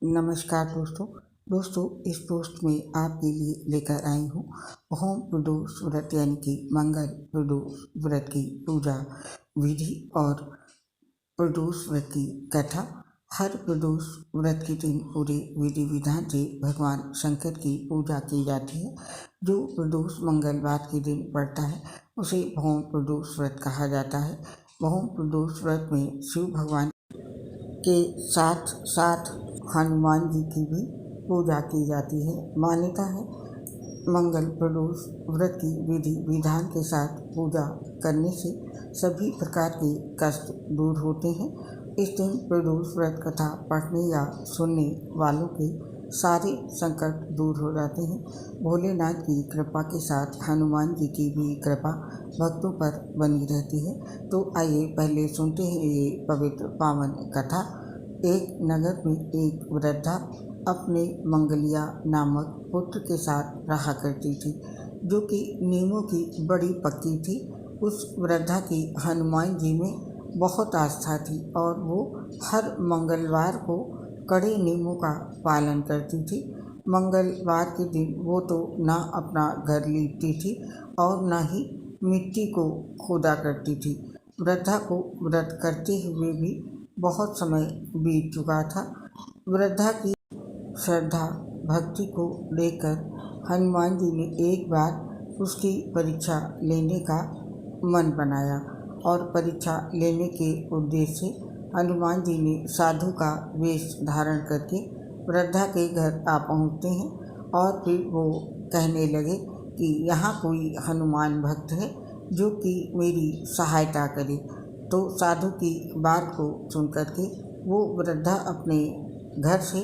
नमस्कार दोस्तों इस पोस्ट में आपके लिए लेकर आई हूँ होम प्रदोष व्रत यानी कि मंगल प्रदोष व्रत की पूजा विधि और प्रदोष व्रत की कथा। हर प्रदोष व्रत के दिन पूरे विधि विधान से भगवान शंकर की पूजा की जाती है। जो प्रदोष मंगलवार के दिन पड़ता है उसे होम प्रदोष व्रत कहा जाता है। होम प्रदोष व्रत में शिव भगवान के साथ साथ हनुमान जी की भी पूजा की जाती है। मान्यता है मंगल प्रदोष व्रत की विधि विधान के साथ पूजा करने से सभी प्रकार के कष्ट दूर होते हैं। इस दिन प्रदोष व्रत कथा पढ़ने या सुनने वालों के सारे संकट दूर हो जाते हैं। भोलेनाथ की कृपा के साथ हनुमान जी की भी कृपा भक्तों पर बनी रहती है। तो आइए पहले सुनते हैं ये पवित्र पावन कथा। एक नगर में एक वृद्धा अपने मंगलिया नामक पुत्र के साथ रहा करती थी, जो कि नियमों की बड़ी पक्की थी। उस वृद्धा की हनुमान जी में बहुत आस्था थी और वो हर मंगलवार को कड़े नियमों का पालन करती थी। मंगलवार के दिन वो तो ना अपना घर लीपती थी और ना ही मिट्टी को खोदा करती थी। वृद्धा को व्रत करते हुए भी बहुत समय बीत चुका था। वृद्धा की श्रद्धा भक्ति को देखकर हनुमान जी ने एक बार उसकी परीक्षा लेने का मन बनाया और परीक्षा लेने के उद्देश्य से हनुमान जी ने साधु का वेश धारण करके वृद्धा के घर आ पहुँचते हैं और फिर वो कहने लगे कि यहाँ कोई हनुमान भक्त है जो कि मेरी सहायता करे। तो साधु की बात को सुनकर के वो वृद्धा अपने घर से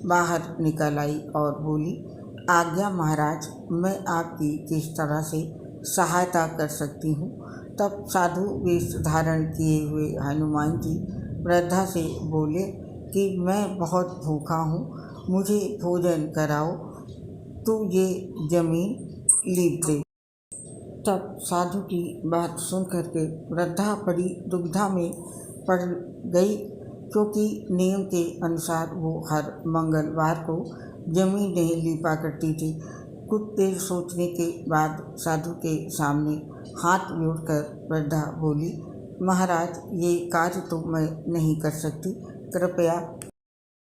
बाहर निकल आई और बोली, आज्ञा महाराज, मैं आपकी किस तरह से सहायता कर सकती हूँ। तब साधु वेश धारण किए हुए हनुमान जी वृद्धा से बोले कि मैं बहुत भूखा हूँ, मुझे भोजन कराओ, तू ये जमीन लीप दे। तब साधु की बात सुन करके वृद्धा बड़ी दुविधा में पड़ गई, क्योंकि नियम के अनुसार वो हर मंगलवार को जमीन नहीं लीपा करती थी। कुछ देर सोचने के बाद साधु के सामने हाथ जोड़कर वृद्धा बोली, महाराज, ये कार्य तो मैं नहीं कर सकती, कृपया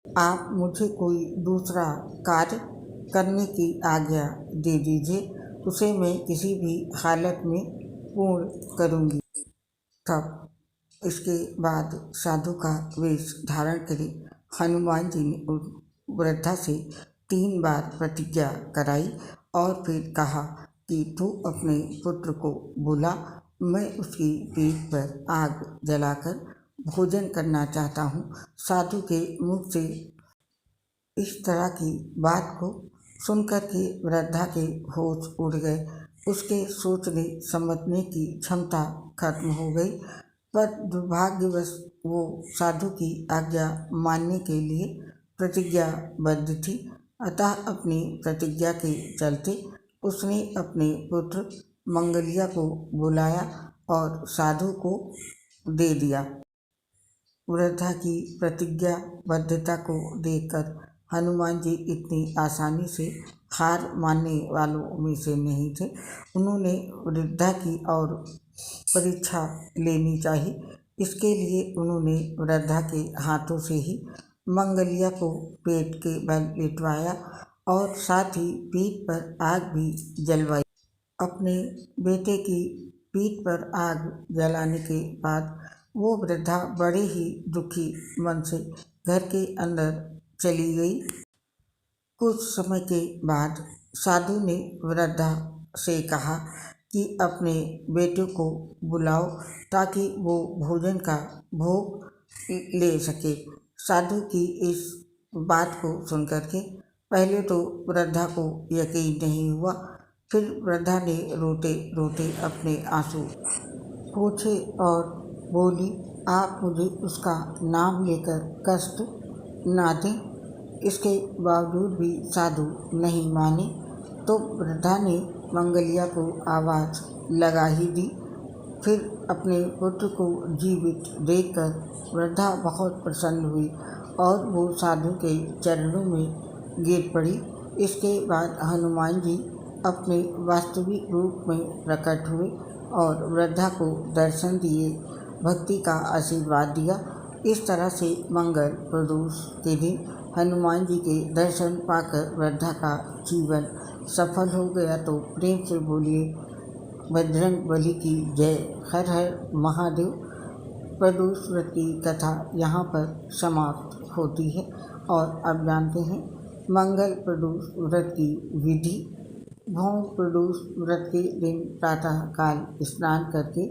आप मुझे कोई दूसरा कार्य करने की आज्ञा दे दीजिए, उसे मैं किसी भी हालत में पूर्ण करूँगी। तब इसके बाद साधु का वेश धारण करे हनुमान जी ने उस वृद्धा से 3 बार प्रतिज्ञा कराई और फिर कहा कि तू अपने पुत्र को बुला, मैं उसकी पीठ पर आग जलाकर भोजन करना चाहता हूँ। साधु के मुख से इस तरह की बात को सुनकर के वृद्धा के होश उड़ गए। उसके सोचने समझने की क्षमता खत्म हो गई, पर दुर्भाग्यवश वो साधु की आज्ञा मानने के लिए प्रतिज्ञाबद्ध थी। अतः अपनी प्रतिज्ञा के चलते उसने अपने पुत्र मंगलिया को बुलाया और साधु को दे दिया। वृद्धा की प्रतिज्ञाबद्धता को देखकर हनुमान जी इतनी आसानी से हार मानने वालों में से नहीं थे। उन्होंने वृद्धा की और परीक्षा लेनी चाहिए। इसके लिए उन्होंने वृद्धा के हाथों से ही मंगलिया को पेट के बल लिटवाया और साथ ही पीठ पर आग भी जलवाई। अपने बेटे की पीठ पर आग जलाने के बाद वो वृद्धा बड़े ही दुखी मन से घर के अंदर चली गई। कुछ समय के बाद साधु ने वृद्धा से कहा कि अपने बेटे को बुलाओ ताकि वो भोजन का भोग ले सके। साधु की इस बात को सुनकर के पहले तो वृद्धा को यकीन नहीं हुआ, फिर वृद्धा ने रोते रोते अपने आंसू पोंछे और बोली, आप मुझे उसका नाम लेकर कष्ट ना दें। इसके बावजूद भी साधु नहीं माने, तो वृद्धा ने मंगलिया को आवाज़ लगा ही दी। फिर अपने पुत्र को जीवित देखकर वृद्धा बहुत प्रसन्न हुई और वो साधु के चरणों में गिर पड़ी। इसके बाद हनुमान जी अपने वास्तविक रूप में प्रकट हुए और वृद्धा को दर्शन दिए, भक्ति का आशीर्वाद दिया। इस तरह से मंगल प्रदोष के दिन हनुमान जी के दर्शन पाकर वृद्धा का जीवन सफल हो गया। तो प्रेम से बोलिए बजरंग बली की जय। हर हर महादेव। प्रदोष व्रत की कथा यहाँ पर समाप्त होती है और अब जानते हैं मंगल प्रदोष व्रत की विधि। भौम प्रदोष व्रत के दिन प्रातः काल स्नान करके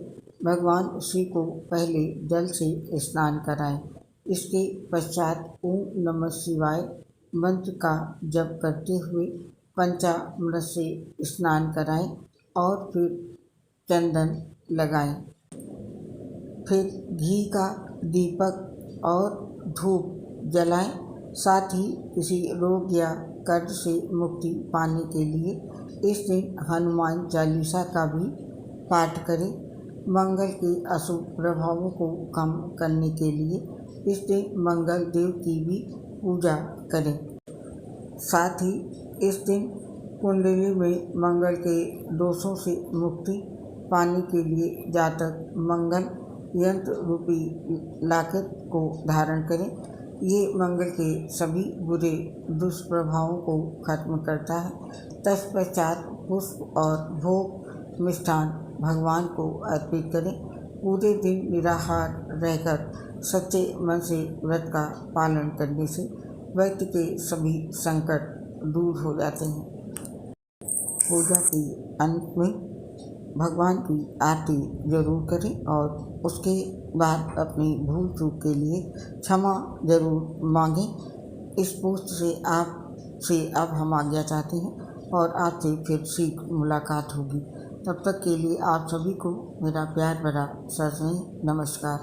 भगवान श्री को पहले जल से स्नान कराएं। इसके पश्चात ओम नमः शिवाय मंत्र का जप करते हुए पंचामृत से स्नान कराएं और फिर चंदन लगाएं। फिर घी का दीपक और धूप जलाएं। साथ ही किसी रोग या कर्ज से मुक्ति पाने के लिए इस दिन हनुमान चालीसा का भी पाठ करें। मंगल के अशुभ प्रभावों को कम करने के लिए इस दिन मंगल देव की भी पूजा करें। साथ ही इस दिन कुंडली में मंगल के दोषों से मुक्ति पाने के लिए जातक मंगल यंत्र रूपी लॉकेट को धारण करें। ये मंगल के सभी बुरे दुष्प्रभावों को खत्म करता है। तत्पश्चात पुष्प और भोग मिष्ठान भगवान को अर्पित करें। पूरे दिन निराहार रहकर सच्चे मन से व्रत का पालन करने से व्यक्ति के सभी संकट दूर हो जाते हैं। पूजा के अंत में भगवान की आरती जरूर करें और उसके बाद अपनी भूल चूक के लिए क्षमा जरूर मांगें। इस पोस्ट से अब हम आज्ञा चाहते हैं और आपसे फिर शीघ्र मुलाकात होगी। तब तक के लिए आप सभी को मेरा प्यार भरा सस्नेह नमस्कार।